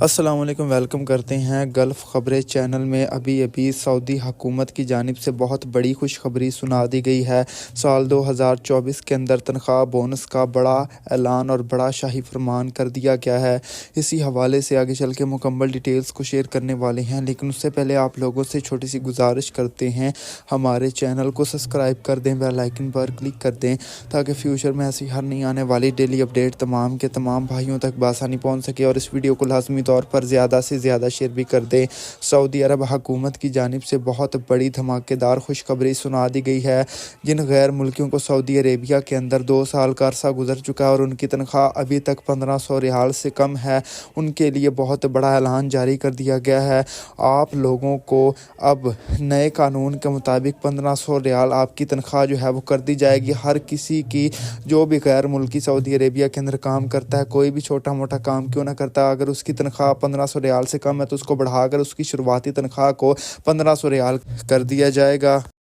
السلام علیکم، ویلکم کرتے ہیں گلف خبریں چینل میں۔ ابھی سعودی حکومت کی جانب سے بہت بڑی خوشخبری سنا دی گئی ہے۔ سال 2024 کے اندر تنخواہ بونس کا بڑا اعلان اور بڑا شاہی فرمان کر دیا گیا ہے۔ اسی حوالے سے آگے چل کے مکمل ڈیٹیلز کو شیئر کرنے والے ہیں، لیکن اس سے پہلے آپ لوگوں سے چھوٹی سی گزارش کرتے ہیں، ہمارے چینل کو سبسکرائب کر دیں، بیل آئیکن پر کلک کر دیں تاکہ فیوچر میں ایسی ہر نئی آنے والی ڈیلی اپڈیٹ تمام کے تمام بھائیوں تک بآسانی پہنچ سکے، اور اس ویڈیو کو لازمی طور پر زیادہ سے زیادہ شیئر بھی کر دیں۔ سعودی عرب حکومت کی جانب سے بہت بڑی دھماکے دار خوشخبری سنا دی گئی ہے۔ جن غیر ملکیوں کو سعودی عربیہ کے اندر 2 سال کا عرصہ گزر چکا ہے اور ان کی تنخواہ ابھی تک 1500 ریال سے کم ہے، ان کے لیے بہت بڑا اعلان جاری کر دیا گیا ہے۔ آپ لوگوں کو اب نئے قانون کے مطابق 1500 ریال آپ کی تنخواہ جو ہے وہ کر دی جائے گی۔ ہر کسی کی جو بھی غیر ملکی سعودی عربیہ کے اندر کام کرتا ہے، کوئی بھی چھوٹا موٹا کام کیوں نہ کرتا، اگر اس کی تنخواہ 1500 ریال سے کم ہے تو اس کو بڑھا کر اس کی شروعاتی تنخواہ کو 1500 ریال کر دیا جائے گا۔